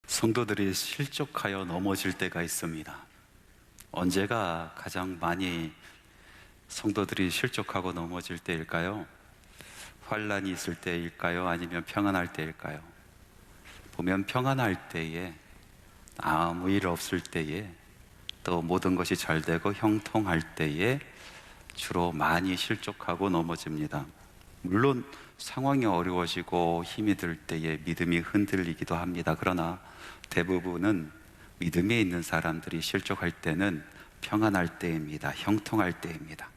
성도들이 실족하여 넘어질 때가 있습니다. 언제가 가장 많이 성도들이 실족하고 넘어질 때일까요? 환난이 있을 때일까요? 아니면 평안할 때일까요? 보면 평안할 때에, 아무 일 없을 때에, 또 모든 것이 잘 되고 형통할 때에 주로 많이 실족하고 넘어집니다. 물론 상황이 어려워지고 힘이 들 때에 믿음이 흔들리기도 합니다. 그러나 대부분은 믿음에 있는 사람들이 실족할 때는 평안할 때입니다. 형통할 때입니다.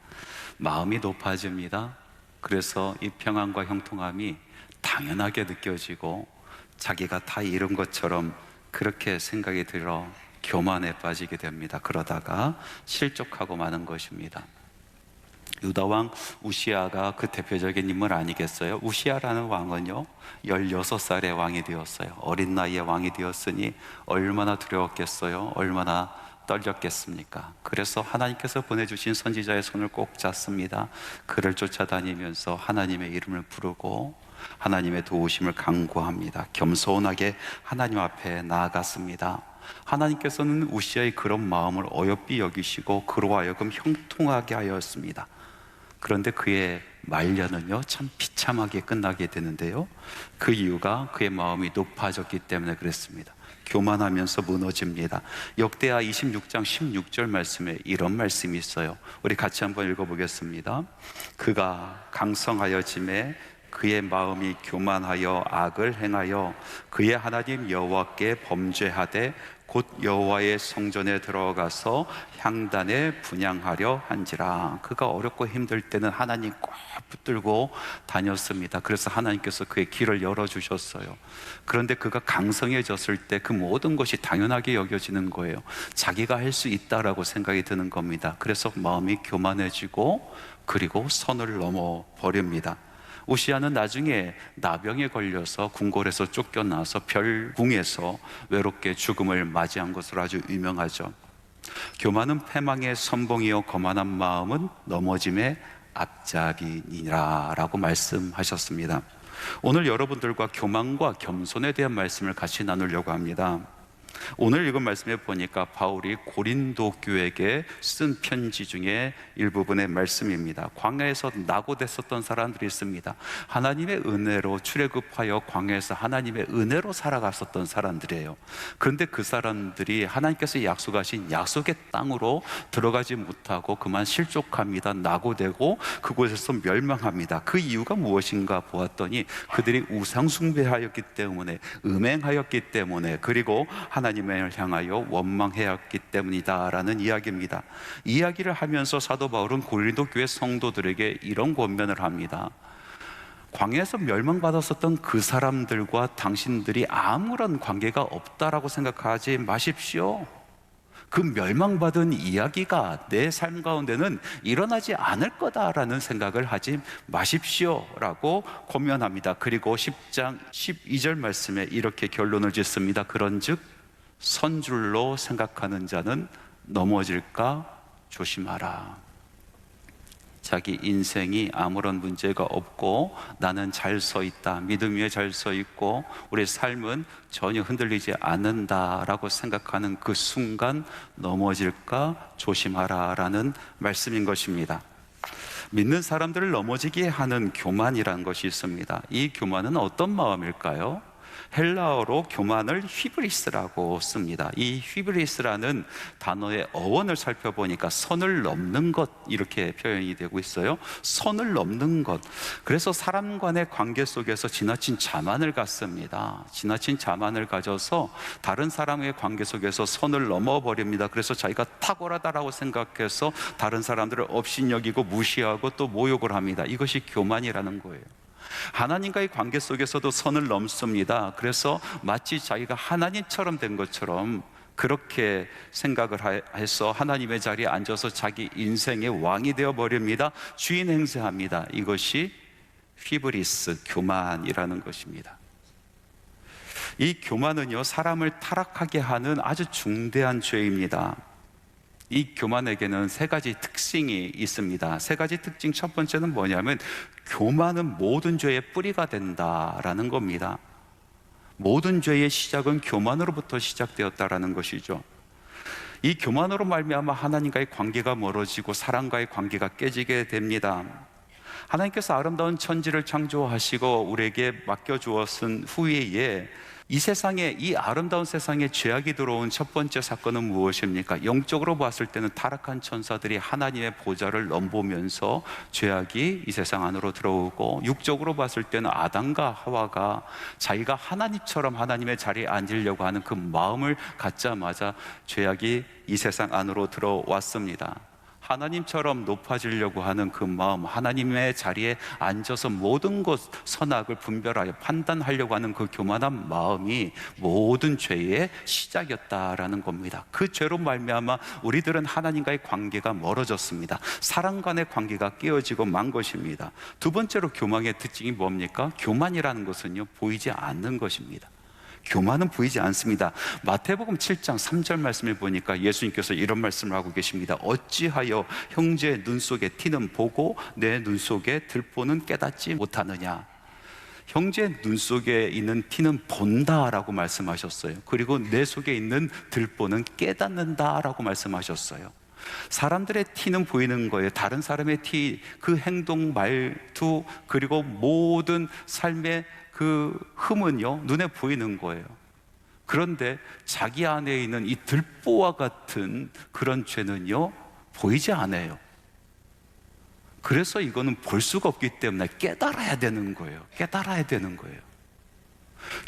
마음이 높아집니다. 그래서 이 평안과 형통함이 당연하게 느껴지고 자기가 다 이룬 것처럼 그렇게 생각이 들어 교만에 빠지게 됩니다. 그러다가 실족하고 마는 것입니다. 유다왕 우시아가 그 대표적인 인물 아니겠어요? 우시아라는 왕은요 16살의 왕이 되었어요. 어린 나이에 왕이 되었으니 얼마나 두려웠겠어요? 얼마나 떨렸겠습니까? 그래서 하나님께서 보내주신 선지자의 손을 꼭 잡습니다. 그를 쫓아다니면서 하나님의 이름을 부르고 하나님의 도우심을 간구합니다. 겸손하게 하나님 앞에 나아갔습니다. 하나님께서는 우시아의 그런 마음을 어여삐 여기시고 그로 하여금 형통하게 하였습니다. 그런데 그의 말년은요 참 비참하게 끝나게 되는데요, 그 이유가 그의 마음이 높아졌기 때문에 그랬습니다. 교만하면서 무너집니다. 역대하 26장 16절 말씀에 이런 말씀이 있어요. 우리 같이 한번 읽어보겠습니다. 그가 강성하여짐에 그의 마음이 교만하여 악을 행하여 그의 하나님 여호와께 범죄하되 곧 여호와의 성전에 들어가서 향단에 분향하려 한지라. 그가 어렵고 힘들 때는 하나님 꼭 붙들고 다녔습니다. 그래서 하나님께서 그의 길을 열어주셨어요. 그런데 그가 강성해졌을 때 그 모든 것이 당연하게 여겨지는 거예요. 자기가 할 수 있다라고 생각이 드는 겁니다. 그래서 마음이 교만해지고 그리고 선을 넘어 버립니다. 우시아는 나중에 나병에 걸려서 궁궐에서 쫓겨나서 별궁에서 외롭게 죽음을 맞이한 것으로 아주 유명하죠. 교만은 패망의 선봉이요 거만한 마음은 넘어짐의 앞잡이니라 라고 말씀하셨습니다. 오늘 여러분들과 교만과 겸손에 대한 말씀을 같이 나누려고 합니다. 오늘 읽은 말씀에 보니까 바울이 고린도 교회에게 쓴 편지 중에 일부분의 말씀입니다. 광야에서 낙오됐었던 사람들이 있습니다. 하나님의 은혜로 출애굽하여 광야에서 하나님의 은혜로 살아갔었던 사람들이에요. 그런데 그 사람들이 하나님께서 약속하신 약속의 땅으로 들어가지 못하고 그만 실족합니다. 낙오되고 그곳에서 멸망합니다. 그 이유가 무엇인가 보았더니 그들이 우상 숭배하였기 때문에, 음행하였기 때문에, 그리고 하나님을 향하여 원망하였기 때문이다라는 이야기입니다. 이야기를 하면서 사도 바울은 고린도 교회 성도들에게 이런 권면을 합니다. 광야에서 멸망받았었던 그 사람들과 당신들이 아무런 관계가 없다라고 생각하지 마십시오. 그 멸망받은 이야기가 내 삶 가운데는 일어나지 않을 거다라는 생각을 하지 마십시오 라고 권면합니다. 그리고 10장 12절 말씀에 이렇게 결론을 짓습니다. 그런즉 선줄로 생각하는 자는 넘어질까 조심하라. 자기 인생이 아무런 문제가 없고 나는 잘 서 있다, 믿음 위에 잘 서 있고 우리 삶은 전혀 흔들리지 않는다라고 생각하는 그 순간 넘어질까 조심하라 라는 말씀인 것입니다. 믿는 사람들을 넘어지게 하는 교만이라는 것이 있습니다. 이 교만은 어떤 마음일까요? 헬라어로 교만을 휘브리스라고 씁니다. 이 휘브리스라는 단어의 어원을 살펴보니까 선을 넘는 것, 이렇게 표현이 되고 있어요. 선을 넘는 것. 그래서 사람 간의 관계 속에서 지나친 자만을 갖습니다. 지나친 자만을 가져서 다른 사람의 관계 속에서 선을 넘어버립니다. 그래서 자기가 탁월하다라고 생각해서 다른 사람들을 업신여기고 무시하고 또 모욕을 합니다. 이것이 교만이라는 거예요. 하나님과의 관계 속에서도 선을 넘습니다. 그래서 마치 자기가 하나님처럼 된 것처럼 그렇게 생각을 해서 하나님의 자리에 앉아서 자기 인생의 왕이 되어버립니다. 주인 행세합니다. 이것이 휘브리스, 교만이라는 것입니다. 이 교만은요 사람을 타락하게 하는 아주 중대한 죄입니다. 이 교만에게는 세 가지 특징이 있습니다. 세 가지 특징, 첫 번째는 뭐냐면 교만은 모든 죄의 뿌리가 된다라는 겁니다. 모든 죄의 시작은 교만으로부터 시작되었다라는 것이죠. 이 교만으로 말미암아 하나님과의 관계가 멀어지고 사람과의 관계가 깨지게 됩니다. 하나님께서 아름다운 천지를 창조하시고 우리에게 맡겨주었은 후에 이 세상에, 이 아름다운 세상에 죄악이 들어온 첫 번째 사건은 무엇입니까? 영적으로 봤을 때는 타락한 천사들이 하나님의 보좌를 넘보면서 죄악이 이 세상 안으로 들어오고, 육적으로 봤을 때는 아담과 하와가 자기가 하나님처럼 하나님의 자리에 앉으려고 하는 그 마음을 갖자마자 죄악이 이 세상 안으로 들어왔습니다. 하나님처럼 높아지려고 하는 그 마음, 하나님의 자리에 앉아서 모든 것 선악을 분별하여 판단하려고 하는 그 교만한 마음이 모든 죄의 시작이었다라는 겁니다. 그 죄로 말미암아 우리들은 하나님과의 관계가 멀어졌습니다. 사람 간의 관계가 깨어지고 만 것입니다. 두 번째로 교만의 특징이 뭡니까? 교만이라는 것은요, 보이지 않는 것입니다. 교만은 보이지 않습니다. 마태복음 7장 3절 말씀을 보니까 예수님께서 이런 말씀을 하고 계십니다. 어찌하여 형제의 눈 속에 티는 보고 내 눈 속에 들보는 깨닫지 못하느냐. 형제의 눈 속에 있는 티는 본다라고 말씀하셨어요. 그리고 내 속에 있는 들보는 깨닫는다라고 말씀하셨어요. 사람들의 티는 보이는 거예요. 다른 사람의 티, 그 행동, 말투, 그리고 모든 삶의 그 흠은요, 눈에 보이는 거예요. 그런데 자기 안에 있는 이 들보와 같은 그런 죄는요, 보이지 않아요. 그래서 이거는 볼 수가 없기 때문에 깨달아야 되는 거예요. 깨달아야 되는 거예요.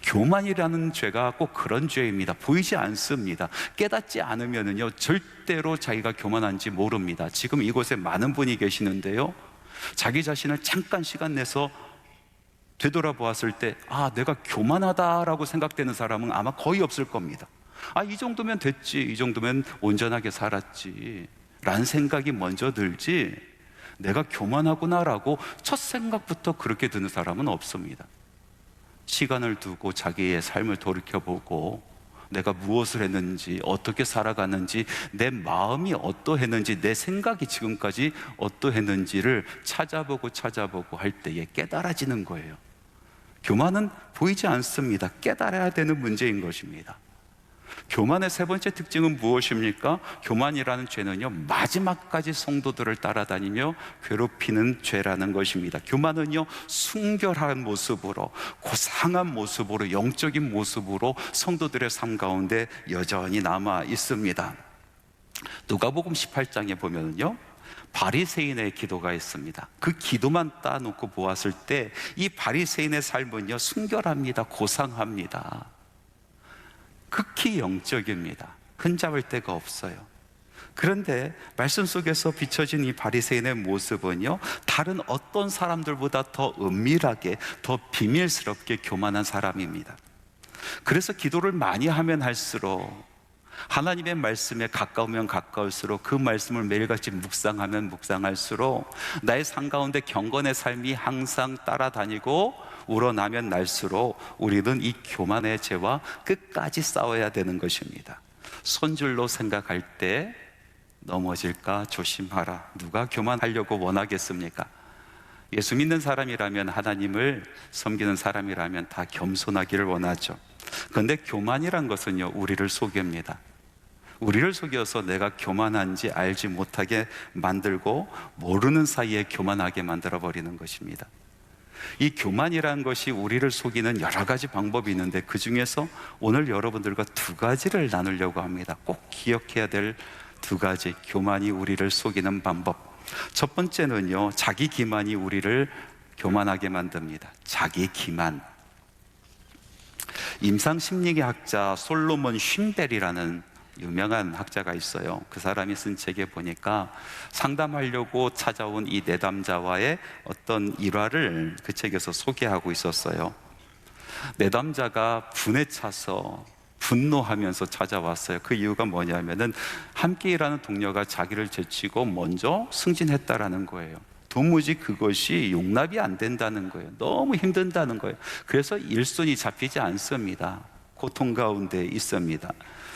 교만이라는 죄가 꼭 그런 죄입니다. 보이지 않습니다. 깨닫지 않으면은요, 절대로 자기가 교만한지 모릅니다. 지금 이곳에 많은 분이 계시는데요, 자기 자신을 잠깐 시간 내서 되돌아보았을 때, 아, 내가 교만하다라고 생각되는 사람은 아마 거의 없을 겁니다. 아, 이 정도면 됐지, 이 정도면 온전하게 살았지 라는 생각이 먼저 들지, 내가 교만하구나라고 첫 생각부터 그렇게 드는 사람은 없습니다. 시간을 두고 자기의 삶을 돌이켜보고 내가 무엇을 했는지, 어떻게 살아가는지, 내 마음이 어떠했는지, 내 생각이 지금까지 어떠했는지를 찾아보고 할 때에 깨달아지는 거예요. 교만은 보이지 않습니다. 깨달아야 되는 문제인 것입니다. 교만의 세 번째 특징은 무엇입니까? 교만이라는 죄는요, 마지막까지 성도들을 따라다니며 괴롭히는 죄라는 것입니다. 교만은요, 순결한 모습으로, 고상한 모습으로, 영적인 모습으로 성도들의 삶 가운데 여전히 남아 있습니다. 누가복음 18장에 보면요, 바리새인의 기도가 있습니다. 그 기도만 따놓고 보았을 때 이 바리새인의 삶은요, 순결합니다. 고상합니다. 극히 영적입니다. 흠잡을 데가 없어요. 그런데 말씀 속에서 비춰진 이 바리새인의 모습은요, 다른 어떤 사람들보다 더 은밀하게, 더 비밀스럽게 교만한 사람입니다. 그래서 기도를 많이 하면 할수록, 하나님의 말씀에 가까우면 가까울수록, 그 말씀을 매일같이 묵상하면 묵상할수록 나의 삶 가운데 경건의 삶이 항상 따라다니고 우러나면 날수록 우리는 이 교만의 죄와 끝까지 싸워야 되는 것입니다. 손줄로 생각할 때 넘어질까 조심하라. 누가 교만하려고 원하겠습니까? 예수 믿는 사람이라면, 하나님을 섬기는 사람이라면 다 겸손하기를 원하죠. 그런데 교만이란 것은요, 우리를 속입니다. 우리를 속여서 내가 교만한지 알지 못하게 만들고 모르는 사이에 교만하게 만들어버리는 것입니다. 이 교만이라는 것이 우리를 속이는 여러 가지 방법이 있는데, 그 중에서 오늘 여러분들과 두 가지를 나누려고 합니다. 꼭 기억해야 될 두 가지, 교만이 우리를 속이는 방법. 첫 번째는요, 자기 기만이 우리를 교만하게 만듭니다. 자기 기만. 임상심리학자 솔로몬 쉰벨이라는 유명한 학자가 있어요. 그 사람이 쓴 책에 보니까 상담하려고 찾아온 이 내담자와의 어떤 일화를 그 책에서 소개하고 있었어요. 내담자가 분에 차서 분노하면서 찾아왔어요. 그 이유가 뭐냐면은 함께 일하는 동료가 자기를 제치고 먼저 승진했다라는 거예요. 도무지 그것이 용납이 안 된다는 거예요. 너무 힘든다는 거예요. 그래서 일손이 잡히지 않습니다. 고통 가운데 있습니다.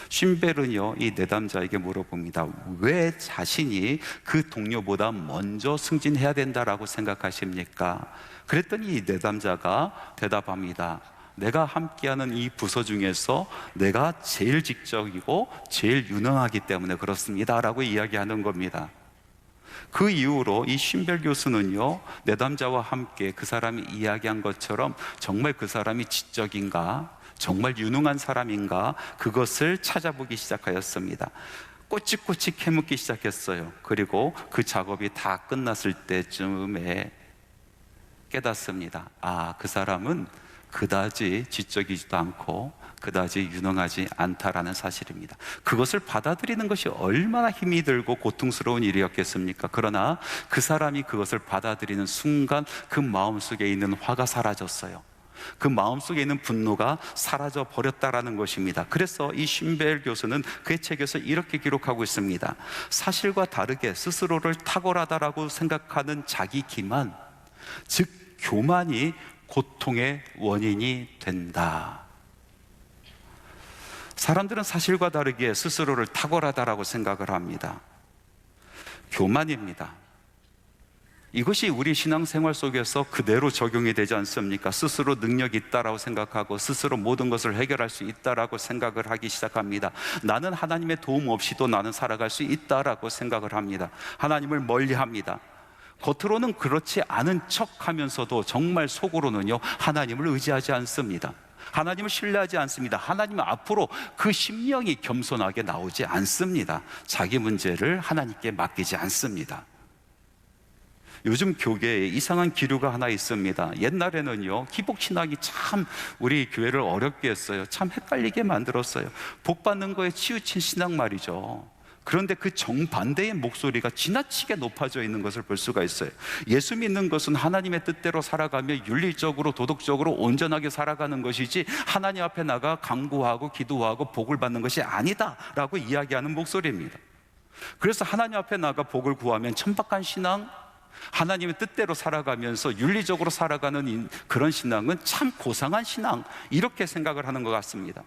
쉰벨은요, 이 내담자에게 물어봅니다. 왜 자신이 그 동료보다 먼저 승진해야 된다라고 생각하십니까? 그랬더니 이 내담자가 대답합니다. 내가 함께하는 이 부서 중에서 내가 제일 직접이고 제일 유능하기 때문에 그렇습니다 라고 이야기하는 겁니다. 그 이후로 이 쉰벨 교수는요, 내담자와 함께 그 사람이 이야기한 것처럼 정말 그 사람이 지적인가, 정말 유능한 사람인가, 그것을 찾아보기 시작하였습니다. 꼬치꼬치 캐묻기 시작했어요. 그리고 그 작업이 다 끝났을 때쯤에 깨닫습니다. 아, 그 사람은 그다지 지적이지도 않고 그다지 유능하지 않다라는 사실입니다. 그것을 받아들이는 것이 얼마나 힘이 들고 고통스러운 일이었겠습니까? 그러나 그 사람이 그것을 받아들이는 순간 그 마음속에 있는 화가 사라졌어요. 그 마음속에 있는 분노가 사라져 버렸다라는 것입니다. 그래서 이 쉰벨 교수는 그의 책에서 이렇게 기록하고 있습니다. 사실과 다르게 스스로를 탁월하다라고 생각하는 자기 기만, 즉 교만이 고통의 원인이 된다. 사람들은 사실과 다르게 스스로를 탁월하다라고 생각을 합니다. 교만입니다. 이것이 우리 신앙생활 속에서 그대로 적용이 되지 않습니까? 스스로 능력이 있다라고 생각하고 스스로 모든 것을 해결할 수 있다라고 생각을 하기 시작합니다. 나는 하나님의 도움 없이도 나는 살아갈 수 있다라고 생각을 합니다. 하나님을 멀리합니다. 겉으로는 그렇지 않은 척하면서도 정말 속으로는요, 하나님을 의지하지 않습니다. 하나님을 신뢰하지 않습니다. 하나님 앞으로 그 심령이 겸손하게 나오지 않습니다. 자기 문제를 하나님께 맡기지 않습니다. 요즘 교계에 이상한 기류가 하나 있습니다. 옛날에는요, 기복신학이 참 우리 교회를 어렵게 했어요. 참 헷갈리게 만들었어요. 복 받는 거에 치우친 신앙 말이죠. 그런데 그 정반대의 목소리가 지나치게 높아져 있는 것을 볼 수가 있어요. 예수 믿는 것은 하나님의 뜻대로 살아가며 윤리적으로 도덕적으로 온전하게 살아가는 것이지 하나님 앞에 나가 간구하고 기도하고 복을 받는 것이 아니다 라고 이야기하는 목소리입니다. 그래서 하나님 앞에 나가 복을 구하면 천박한 신앙, 하나님의 뜻대로 살아가면서 윤리적으로 살아가는 그런 신앙은 참 고상한 신앙, 이렇게 생각을 하는 것 같습니다.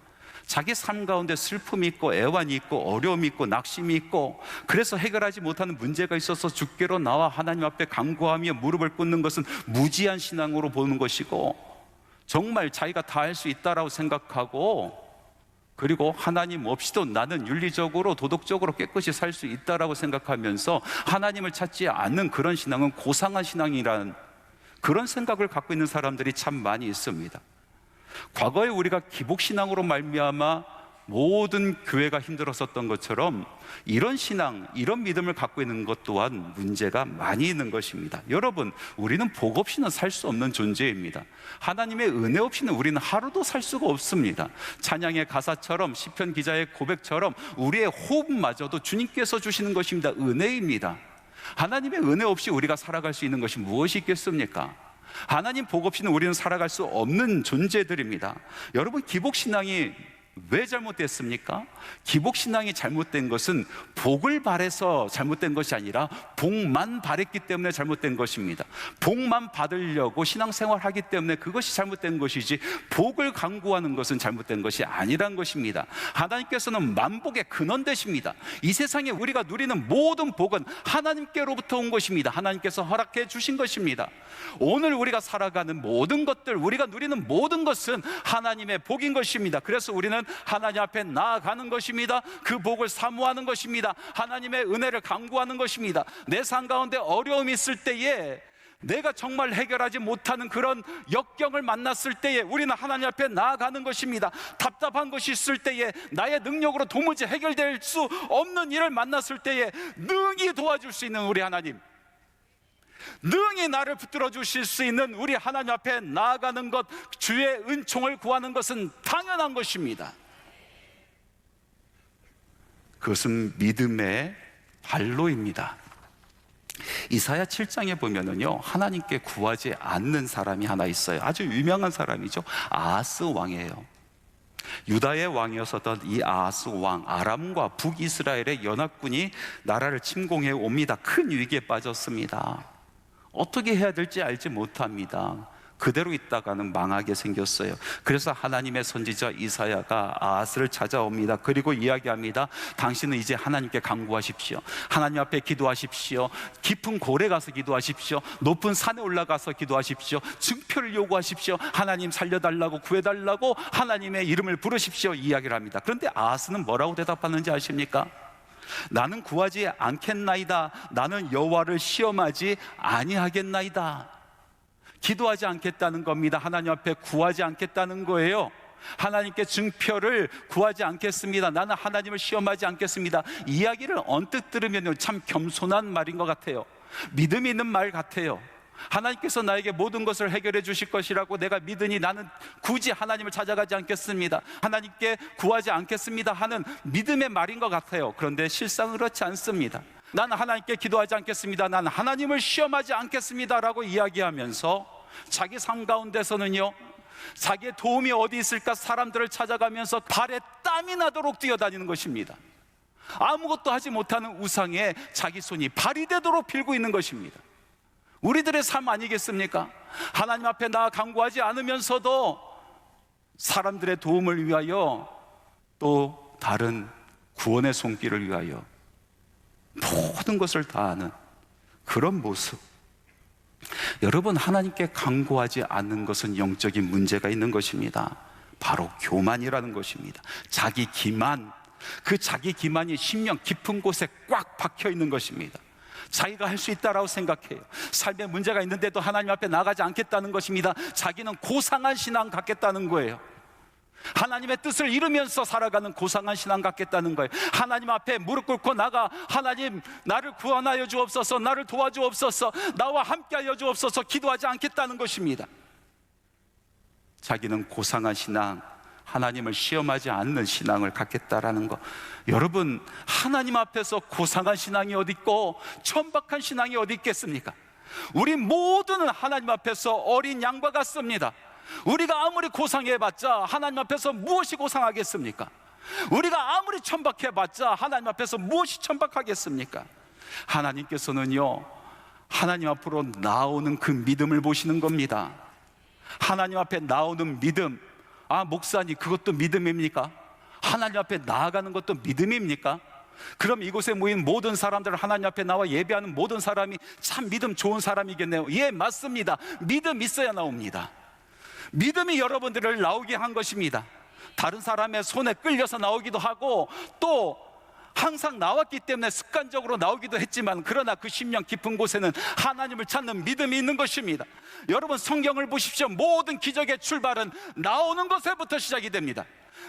자기 삶 가운데 슬픔이 있고 애환이 있고 어려움이 있고 낙심이 있고 그래서 해결하지 못하는 문제가 있어서 주께로 나와 하나님 앞에 간구하며 무릎을 꿇는 것은 무지한 신앙으로 보는 것이고, 정말 자기가 다 할 수 있다라고 생각하고, 그리고 하나님 없이도 나는 윤리적으로 도덕적으로 깨끗이 살 수 있다라고 생각하면서 하나님을 찾지 않는 그런 신앙은 고상한 신앙이라는 그런 생각을 갖고 있는 사람들이 참 많이 있습니다. 과거에 우리가 기복신앙으로 말미암아 모든 교회가 힘들었었던 것처럼 이런 신앙, 이런 믿음을 갖고 있는 것 또한 문제가 많이 있는 것입니다. 여러분, 우리는 복 없이는 살 수 없는 존재입니다. 하나님의 은혜 없이는 우리는 하루도 살 수가 없습니다. 찬양의 가사처럼, 시편 기자의 고백처럼 우리의 호흡마저도 주님께서 주시는 것입니다. 은혜입니다. 하나님의 은혜 없이 우리가 살아갈 수 있는 것이 무엇이 있겠습니까? 하나님 복 없이는 우리는 살아갈 수 없는 존재들입니다. 여러분, 기복신앙이 왜 잘못됐습니까? 기복신앙이 잘못된 것은 복을 바래서 잘못된 것이 아니라 복만 바랬기 때문에 잘못된 것입니다. 복만 받으려고 신앙생활 하기 때문에 그것이 잘못된 것이지, 복을 강구하는 것은 잘못된 것이 아니란 것입니다. 하나님께서는 만복의 근원 되십니다. 이 세상에 우리가 누리는 모든 복은 하나님께로부터 온 것입니다. 하나님께서 허락해 주신 것입니다. 오늘 우리가 살아가는 모든 것들, 우리가 누리는 모든 것은 하나님의 복인 것입니다. 그래서 우리는 하나님 앞에 나아가는 것입니다. 그 복을 사모하는 것입니다. 하나님의 은혜를 간구하는 것입니다. 내 삶 가운데 어려움이 있을 때에, 내가 정말 해결하지 못하는 그런 역경을 만났을 때에 우리는 하나님 앞에 나아가는 것입니다. 답답한 것이 있을 때에, 나의 능력으로 도무지 해결될 수 없는 일을 만났을 때에 능히 도와줄 수 있는 우리 하나님, 능히 나를 붙들어 주실 수 있는 우리 하나님 앞에 나아가는 것, 주의 은총을 구하는 것은 당연한 것입니다. 그것은 믿음의 발로입니다. 이사야 7장에 보면은요, 하나님께 구하지 않는 사람이 하나 있어요. 아주 유명한 사람이죠. 아하스 왕이에요. 유다의 왕이었었던 이 아하스 왕, 아람과 북이스라엘의 연합군이 나라를 침공해 옵니다. 큰 위기에 빠졌습니다. 어떻게 해야 될지 알지 못합니다. 그대로 있다가는 망하게 생겼어요. 그래서 하나님의 선지자 이사야가 아하스를 찾아옵니다. 그리고 이야기합니다. 당신은 이제 하나님께 간구하십시오. 하나님 앞에 기도하십시오. 깊은 골에 가서 기도하십시오. 높은 산에 올라가서 기도하십시오. 증표를 요구하십시오. 하나님 살려달라고, 구해달라고 하나님의 이름을 부르십시오. 이야기를 합니다. 그런데 아하스는 뭐라고 대답하는지 아십니까? 나는 구하지 않겠나이다. 나는 여호와를 시험하지 아니하겠나이다. 기도하지 않겠다는 겁니다. 하나님 앞에 구하지 않겠다는 거예요. 하나님께 증표를 구하지 않겠습니다. 나는 하나님을 시험하지 않겠습니다. 이야기를 언뜻 들으면 참 겸손한 말인 것 같아요. 믿음이 있는 말 같아요. 하나님께서 나에게 모든 것을 해결해 주실 것이라고 내가 믿으니 나는 굳이 하나님을 찾아가지 않겠습니다. 하나님께 구하지 않겠습니다 하는 믿음의 말인 것 같아요. 그런데 실상은 그렇지 않습니다. 나는 하나님께 기도하지 않겠습니다. 나는 하나님을 시험하지 않겠습니다 라고 이야기하면서 자기 삶 가운데서는요, 자기의 도움이 어디 있을까 사람들을 찾아가면서 발에 땀이 나도록 뛰어다니는 것입니다. 아무것도 하지 못하는 우상에 자기 손이 발이 되도록 빌고 있는 것입니다. 우리들의 삶 아니겠습니까? 하나님 앞에 나아 간구하지 않으면서도 사람들의 도움을 위하여, 또 다른 구원의 손길을 위하여 모든 것을 다하는 그런 모습. 여러분, 하나님께 간구하지 않는 것은 영적인 문제가 있는 것입니다. 바로 교만이라는 것입니다. 자기 기만, 그 자기 기만이 심령 깊은 곳에 꽉 박혀 있는 것입니다. 자기가 할 수 있다라고 생각해요. 삶에 문제가 있는데도 하나님 앞에 나가지 않겠다는 것입니다. 자기는 고상한 신앙 갖겠다는 거예요. 하나님의 뜻을 이루면서 살아가는 고상한 신앙 갖겠다는 거예요. 하나님 앞에 무릎 꿇고 나가, 하나님 나를 구원하여 주옵소서, 나를 도와주옵소서, 나와 함께하여 주옵소서 기도하지 않겠다는 것입니다. 자기는 고상한 신앙, 하나님을 시험하지 않는 신앙을 갖겠다라는 것. 여러분, 하나님 앞에서 고상한 신앙이 어디 있고 천박한 신앙이 어디 있겠습니까? 우리 모두는 하나님 앞에서 어린 양과 같습니다. 우리가 아무리 고상해봤자 하나님 앞에서 무엇이 고상하겠습니까? 우리가 아무리 천박해봤자 하나님 앞에서 무엇이 천박하겠습니까? 하나님께서는요, 하나님 앞으로 나오는 그 믿음을 보시는 겁니다. 하나님 앞에 나오는 믿음. 아, 목사님, 그것도 믿음입니까? 하나님 앞에 나아가는 것도 믿음입니까? 그럼 이곳에 모인 모든 사람들, 하나님 앞에 나와 예배하는 모든 사람이 참 믿음 좋은 사람이겠네요. 예, 맞습니다. 믿음 있어야 나옵니다. 믿음이 여러분들을 나오게 한 것입니다. 다른 사람의 손에 끌려서 나오기도 하고, 또 항상 나왔기 때문에 습관적으로 나오기도 했지만, 그러나 그 심령 깊은 곳에는 하나님을 찾는 믿음이 있는 것입니다. 여러분, 성경을 보십시오. 모든 기적의 출발은 나오는 것에부터 시작이 됩니다.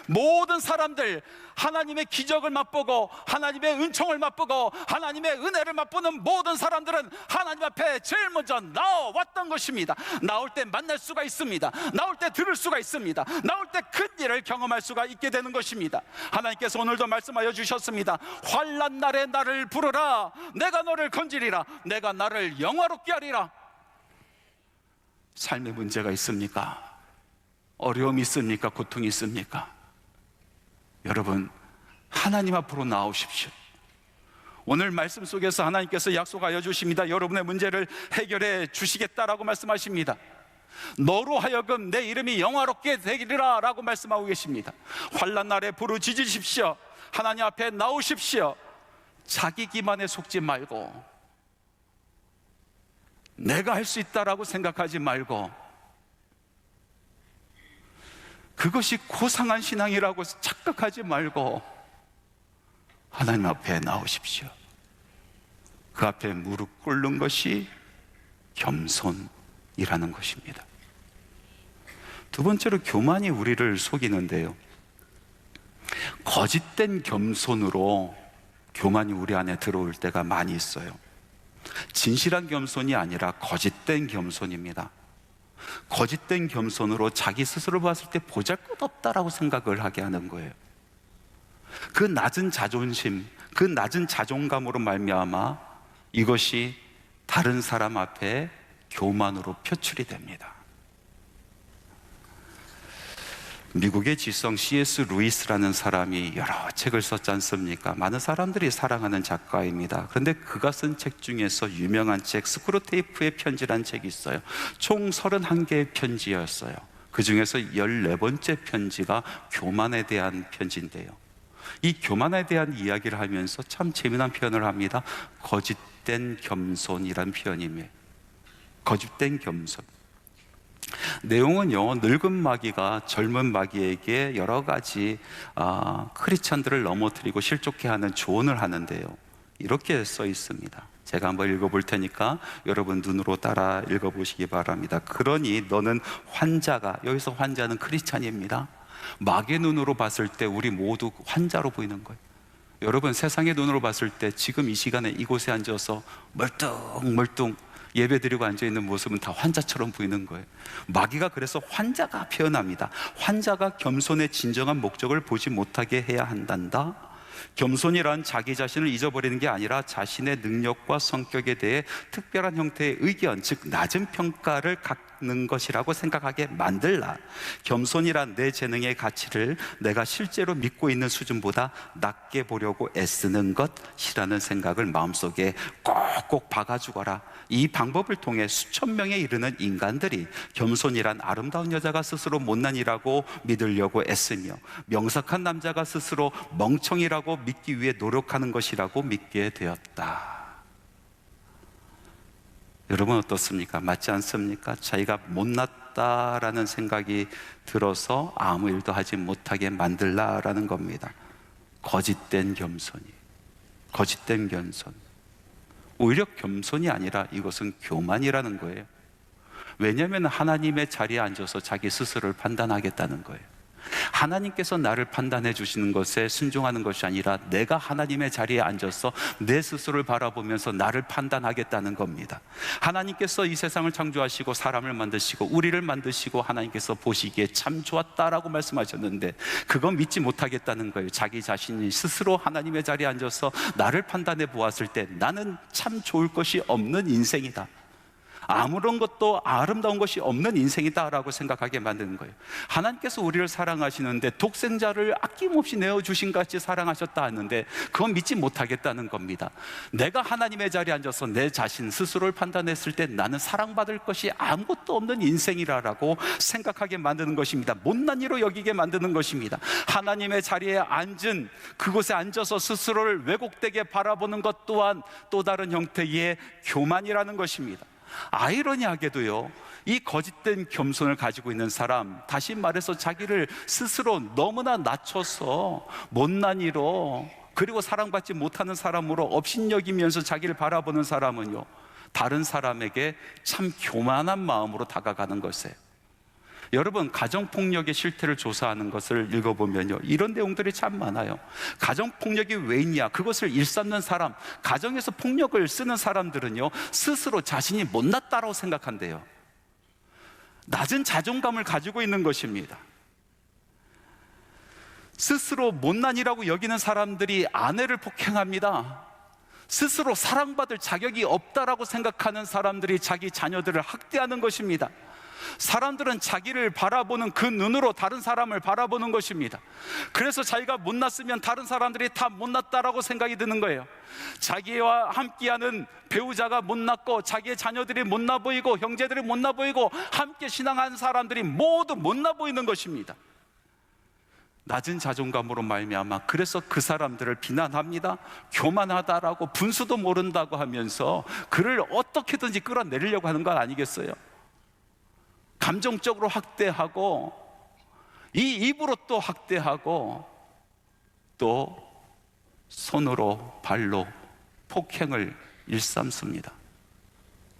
모든 사람들, 하나님의 기적을 맛보고 하나님의 은총을 맛보고 하나님의 은혜를 맛보는 모든 사람들은 하나님 앞에 제일 먼저 나와왔던 것입니다. 나올 때 만날 수가 있습니다. 나올 때 들을 수가 있습니다. 나올 때 큰 일을 경험할 수가 있게 되는 것입니다. 하나님께서 오늘도 말씀하여 주셨습니다. 환난 날에 나를 부르라. 내가 너를 건지리라. 내가 나를 영화롭게 하리라. 삶에 문제가 있습니까? 어려움이 있습니까? 고통이 있습니까? 여러분, 하나님 앞으로 나오십시오. 오늘 말씀 속에서 하나님께서 약속하여 주십니다. 여러분의 문제를 해결해 주시겠다라고 말씀하십니다. 너로 하여금 내 이름이 영화롭게 되리라 라고 말씀하고 계십니다. 환난 날에 부르짖으십시오. 하나님 앞에 나오십시오. 자기 기만에 속지 말고, 내가 할 수 있다라고 생각하지 말고, 그것이 고상한 신앙이라고 착각하지 말고 하나님 앞에 나오십시오. 그 앞에 무릎 꿇는 것이 겸손이라는 것입니다. 두 번째로, 교만이 우리를 속이는데요, 거짓된 겸손으로 교만이 우리 안에 들어올 때가 많이 있어요. 진실한 겸손이 아니라 거짓된 겸손입니다. 거짓된 겸손으로 자기 스스로 봤을 때 보잘것없다라고 생각을 하게 하는 거예요. 그 낮은 자존심, 그 낮은 자존감으로 말미암아 이것이 다른 사람 앞에 교만으로 표출이 됩니다. 미국의 지성 C.S. 루이스라는 사람이 여러 책을 썼지 않습니까? 많은 사람들이 사랑하는 작가입니다. 그런데 그가 쓴 책 중에서 유명한 책 스크루테이프의 편지라는 책이 있어요. 총 31개의 편지였어요. 그 중에서 14번째 편지가 교만에 대한 편지인데요, 이 교만에 대한 이야기를 하면서 참 재미난 표현을 합니다. 거짓된 겸손이란 표현이며, 거짓된 겸손. 내용은요, 늙은 마귀가 젊은 마귀에게 여러 가지 크리스찬들을 넘어뜨리고 실족해 하는 조언을 하는데요, 이렇게 써 있습니다. 제가 한번 읽어볼 테니까 여러분 눈으로 따라 읽어보시기 바랍니다. 그러니 너는 환자가, 여기서 환자는 크리스찬입니다. 마귀의 눈으로 봤을 때 우리 모두 환자로 보이는 거예요. 여러분, 세상의 눈으로 봤을 때 지금 이 시간에 이곳에 앉아서 멀뚱멀뚱 예배드리고 앉아있는 모습은 다 환자처럼 보이는 거예요. 마귀가 그래서 환자가 표현합니다. 환자가 겸손의 진정한 목적을 보지 못하게 해야 한단다. 겸손이란 자기 자신을 잊어버리는 게 아니라 자신의 능력과 성격에 대해 특별한 형태의 의견, 즉 낮은 평가를 갖는 것이라고 생각하게 만들라. 겸손이란 내 재능의 가치를 내가 실제로 믿고 있는 수준보다 낮게 보려고 애쓰는 것이라는 생각을 마음속에 꼭꼭 박아주거라. 이 방법을 통해 수천 명에 이르는 인간들이 겸손이란 아름다운 여자가 스스로 못난이라고 믿으려고 애쓰며 명석한 남자가 스스로 멍청이라고 믿기 위해 노력하는 것이라고 믿게 되었다. 여러분 어떻습니까? 맞지 않습니까? 자기가 못났다라는 생각이 들어서 아무 일도 하지 못하게 만들라라는 겁니다. 거짓된 겸손이, 거짓된 겸손. 오히려 겸손이 아니라 이것은 교만이라는 거예요. 왜냐하면 하나님의 자리에 앉아서 자기 스스로를 판단하겠다는 거예요. 하나님께서 나를 판단해 주시는 것에 순종하는 것이 아니라 내가 하나님의 자리에 앉아서 내 스스로를 바라보면서 나를 판단하겠다는 겁니다. 하나님께서 이 세상을 창조하시고 사람을 만드시고 우리를 만드시고 하나님께서 보시기에 참 좋았다라고 말씀하셨는데 그건 믿지 못하겠다는 거예요. 자기 자신이 스스로 하나님의 자리에 앉아서 나를 판단해 보았을 때 나는 참 좋을 것이 없는 인생이다, 아무런 것도 아름다운 것이 없는 인생이다라고 생각하게 만드는 거예요. 하나님께서 우리를 사랑하시는데 독생자를 아낌없이 내어주신 같이 사랑하셨다 하는데 그건 믿지 못하겠다는 겁니다. 내가 하나님의 자리에 앉아서 내 자신 스스로를 판단했을 때 나는 사랑받을 것이 아무것도 없는 인생이라고 생각하게 만드는 것입니다. 못난이로 여기게 만드는 것입니다. 하나님의 자리에 앉은 그곳에 앉아서 스스로를 왜곡되게 바라보는 것 또한 또 다른 형태의 교만이라는 것입니다. 아이러니하게도요, 이 거짓된 겸손을 가지고 있는 사람, 다시 말해서 자기를 스스로 너무나 낮춰서 못난이로 그리고 사랑받지 못하는 사람으로 업신여기면서 자기를 바라보는 사람은요, 다른 사람에게 참 교만한 마음으로 다가가는 것이에요. 여러분, 가정폭력의 실태를 조사하는 것을 읽어보면요, 이런 내용들이 참 많아요. 가정폭력이 왜 있냐, 그것을 일삼는 사람, 가정에서 폭력을 쓰는 사람들은요, 스스로 자신이 못났다고 생각한대요. 낮은 자존감을 가지고 있는 것입니다. 스스로 못난이라고 여기는 사람들이 아내를 폭행합니다. 스스로 사랑받을 자격이 없다라고 생각하는 사람들이 자기 자녀들을 학대하는 것입니다. 사람들은 자기를 바라보는 그 눈으로 다른 사람을 바라보는 것입니다. 그래서 자기가 못났으면 다른 사람들이 다 못났다라고 생각이 드는 거예요. 자기와 함께하는 배우자가 못났고 자기의 자녀들이 못나 보이고 형제들이 못나 보이고 함께 신앙하는 사람들이 모두 못나 보이는 것입니다. 낮은 자존감으로 말미암아 그래서 그 사람들을 비난합니다. 교만하다라고, 분수도 모른다고 하면서 그를 어떻게든지 끌어내리려고 하는 거 아니겠어요? 감정적으로 학대하고 이 입으로 또 학대하고 또 손으로 발로 폭행을 일삼습니다.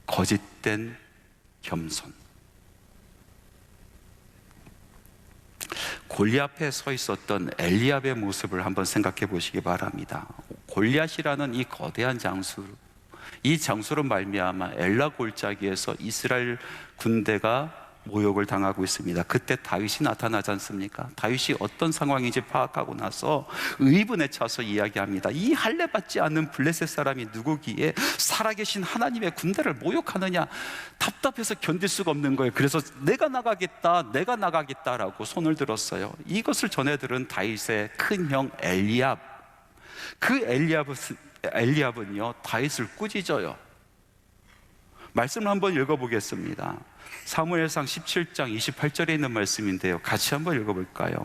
거짓된 겸손. 골리앗에 서 있었던 엘리압의 모습을 한번 생각해 보시기 바랍니다. 골리앗이라는 이 거대한 장수, 이 장수로 말미암아 엘라 골짜기에서 이스라엘 군대가 모욕을 당하고 있습니다. 그때 다윗이 나타나지 않습니까? 다윗이 어떤 상황인지 파악하고 나서 의분에 차서 이야기합니다. 이 할례 받지 않는 블레셋 사람이 누구기에 살아계신 하나님의 군대를 모욕하느냐. 답답해서 견딜 수가 없는 거예요. 그래서 내가 나가겠다라고 손을 들었어요. 이것을 전해 들은 다윗의 큰형 엘리압. 그 엘리압은요 다윗을 꾸짖어요. 말씀을 한번 읽어보겠습니다. 사무엘상 17장 28절에 있는 말씀인데요, 같이 한번 읽어볼까요?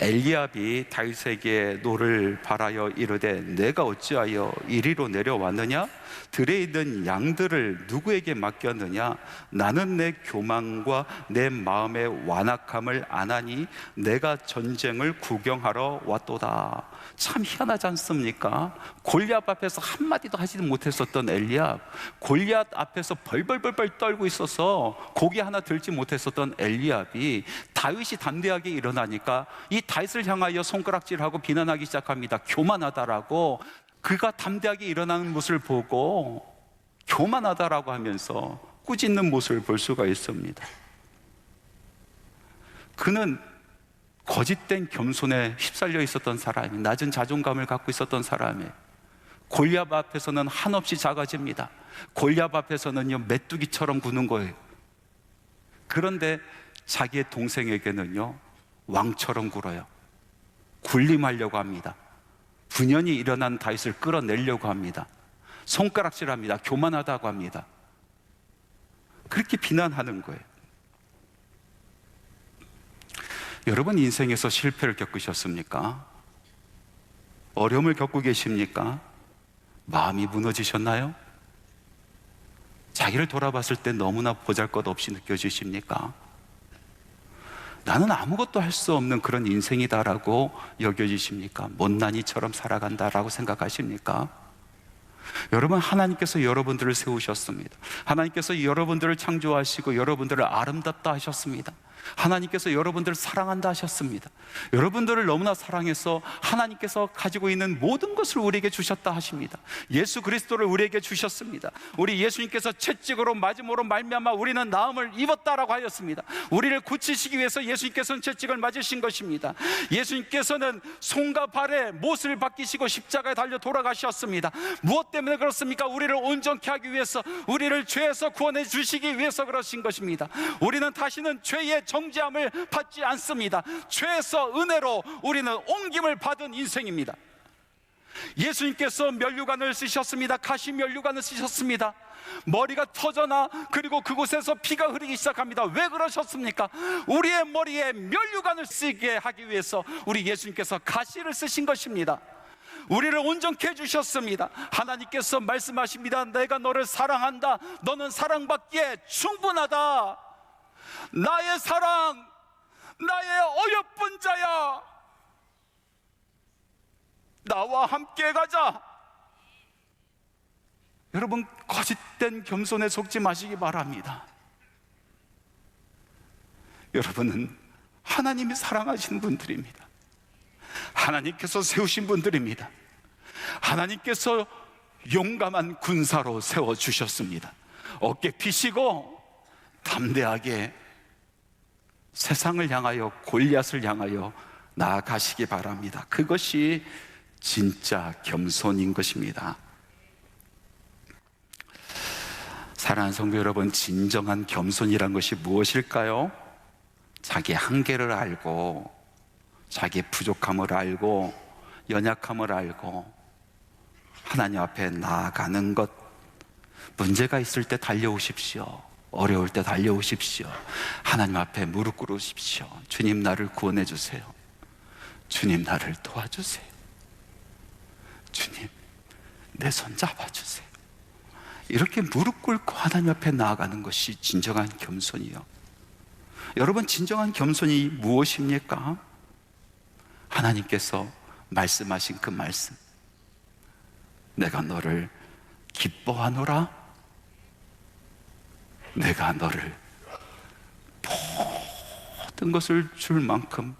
엘리압이 다윗에게 노를 바라여 이르되 내가 어찌하여 이리로 내려왔느냐? 들에 있는 양들을 누구에게 맡겼느냐? 나는 내 교만과 내 마음의 완악함을 아나니 내가 전쟁을 구경하러 왔도다. 참 희한하지 않습니까? 골리앗 앞에서 한마디도 하지 못했었던 엘리압, 골리앗 앞에서 벌벌벌 떨고 있어서 고개 하나 들지 못했었던 엘리압이 다윗이 담대하게 일어나니까 이 다윗을 향하여 손가락질하고 비난하기 시작합니다. 교만하다라고. 그가 담대하게 일어나는 모습을 보고 교만하다라고 하면서 꾸짖는 모습을 볼 수가 있습니다. 그는 거짓된 겸손에 휩쓸려 있었던 사람이, 낮은 자존감을 갖고 있었던 사람이 골리앗 앞에서는 한없이 작아집니다. 골리앗 앞에서는요 메뚜기처럼 구는 거예요. 그런데 자기의 동생에게는요 왕처럼 굴어요. 군림하려고 합니다. 분연히 일어난 다윗을 끌어내려고 합니다. 손가락질합니다. 교만하다고 합니다. 그렇게 비난하는 거예요. 여러분 인생에서 실패를 겪으셨습니까? 어려움을 겪고 계십니까? 마음이 무너지셨나요? 자기를 돌아봤을 때 너무나 보잘것없이 느껴지십니까? 나는 아무것도 할 수 없는 그런 인생이다라고 여겨지십니까? 못난이처럼 살아간다라고 생각하십니까? 여러분, 하나님께서 여러분들을 세우셨습니다. 하나님께서 여러분들을 창조하시고 여러분들을 아름답다 하셨습니다. 하나님께서 여러분들을 사랑한다 하셨습니다. 여러분들을 너무나 사랑해서 하나님께서 가지고 있는 모든 것을 우리에게 주셨다 하십니다. 예수 그리스도를 우리에게 주셨습니다. 우리 예수님께서 채찍으로 맞음으로 말미암아 우리는 나음을 입었다라고 하였습니다. 우리를 고치시기 위해서 예수님께서는 채찍을 맞으신 것입니다. 예수님께서는 손과 발에 못을 박히시고 십자가에 달려 돌아가셨습니다. 무엇 때문에 그렇습니까? 우리를 온전케 하기 위해서, 우리를 죄에서 구원해 주시기 위해서 그러신 것입니다. 우리는 다시는 죄의 정죄함을 받지 않습니다. 죄에서 은혜로 우리는 옮김을 받은 인생입니다. 예수님께서 면류관을 쓰셨습니다. 가시 면류관을 쓰셨습니다. 머리가 터져나 그리고 그곳에서 피가 흐르기 시작합니다. 왜 그러셨습니까? 우리의 머리에 면류관을 쓰게 하기 위해서 우리 예수님께서 가시를 쓰신 것입니다. 우리를 온전케 해주셨습니다. 하나님께서 말씀하십니다. 내가 너를 사랑한다. 너는 사랑받기에 충분하다. 나의 사랑, 나의 어여쁜 자야, 나와 함께 가자. 여러분, 거짓된 겸손에 속지 마시기 바랍니다. 여러분은 하나님이 사랑하시는 분들입니다. 하나님께서 세우신 분들입니다. 하나님께서 용감한 군사로 세워주셨습니다. 어깨 피시고 담대하게 세상을 향하여, 골리앗을 향하여 나아가시기 바랍니다. 그것이 진짜 겸손인 것입니다. 사랑하는 성도 여러분, 진정한 겸손이란 것이 무엇일까요? 자기의 한계를 알고, 자기의 부족함을 알고, 연약함을 알고 하나님 앞에 나아가는 것. 문제가 있을 때 달려오십시오. 어려울 때 달려오십시오. 하나님 앞에 무릎 꿇으십시오. 주님, 나를 구원해 주세요. 주님, 나를 도와주세요. 주님, 내 손 잡아주세요. 이렇게 무릎 꿇고 하나님 앞에 나아가는 것이 진정한 겸손이요. 여러분, 진정한 겸손이 무엇입니까? 하나님께서 말씀하신 그 말씀, 내가 너를 기뻐하노라, 내가 너를 모든 것을 줄 만큼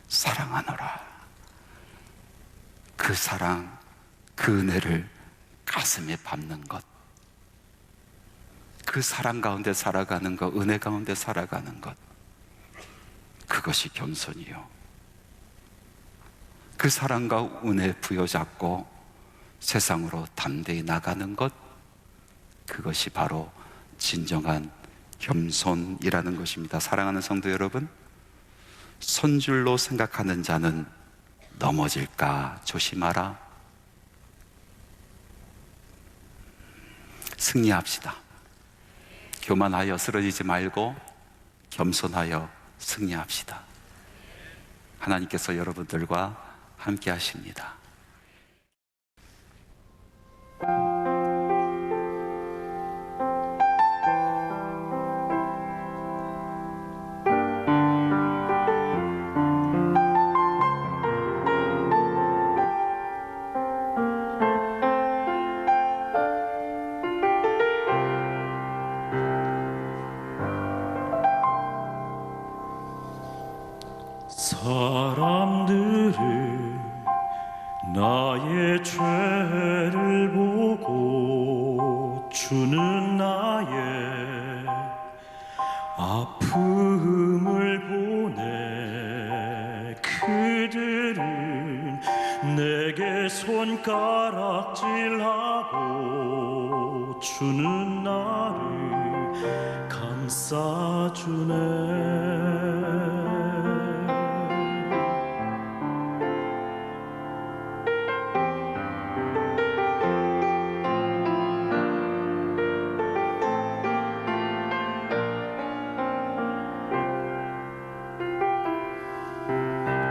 사랑하노라. 그 사랑, 그 은혜를 가슴에 밟는 것, 그 사랑 가운데 살아가는 것, 은혜 가운데 살아가는 것, 그것이 겸손이요. 그 사랑과 은혜 부여잡고 세상으로 담대히 나가는 것, 그것이 바로 진정한 겸손이라는 것입니다. 사랑하는 성도 여러분, 선줄로 생각하는 자는 넘어질까 조심하라. 승리합시다. 교만하여 쓰러지지 말고 겸손하여 승리합시다. 하나님께서 여러분들과 함께 하십니다. 사람들은 나의 죄를 보고 주는 나의 아픔을 보내. 그들은 내게 손가락질하고 주는 나를 감싸주네.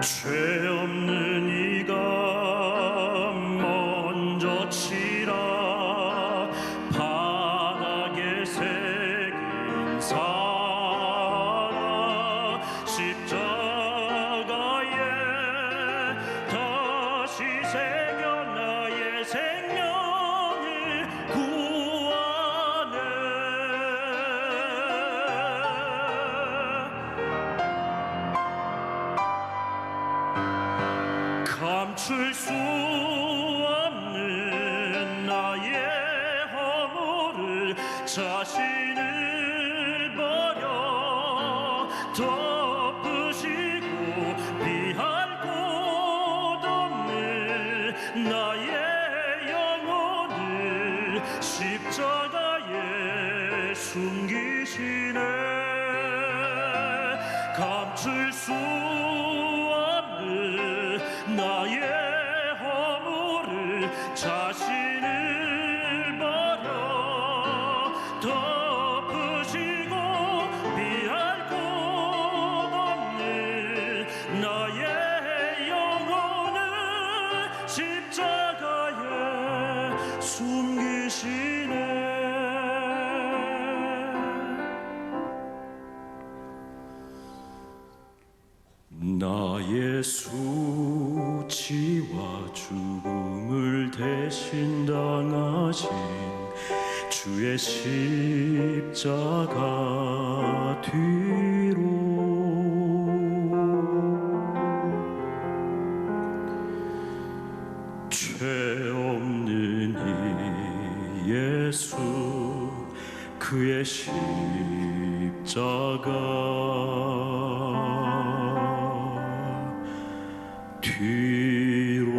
죄 없는 이가 먼저 치라. 바닥에 새긴 사랑 십자가에 다시 새겨 나의 생명을 구하네. 감출 수 없는 나의 허물을 자신을 버려 덮으시고 피할 곳 없는 나의 영혼을 십자가에 숨기시네. 감출 수 나의 허물을 자신을 버려 덮으시고 피할 곳 없는 나의 영혼을 십자가에 숨기시네. 나의 수치와 죽음을 대신 당하신 주의 십자가 뒤로 죄 없는 이 예수 그의 십자가 뒤로.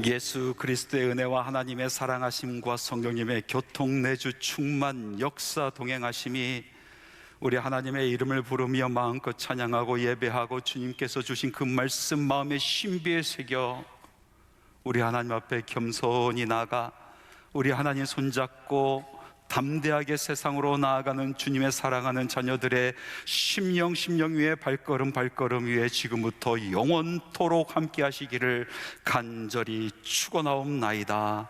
예수 그리스도의 은혜와 하나님의 사랑하심과 성령님의 교통내주 충만 역사 동행하심이 우리 하나님의 이름을 부르며 마음껏 찬양하고 예배하고 주님께서 주신 그 말씀 마음의 신비에 새겨 우리 하나님 앞에 겸손히 나가 우리 하나님 손잡고 담대하게 세상으로 나아가는 주님의 사랑하는 자녀들의 심령 위에 발걸음 위에 지금부터 영원토록 함께 하시기를 간절히 축원하옵나이다.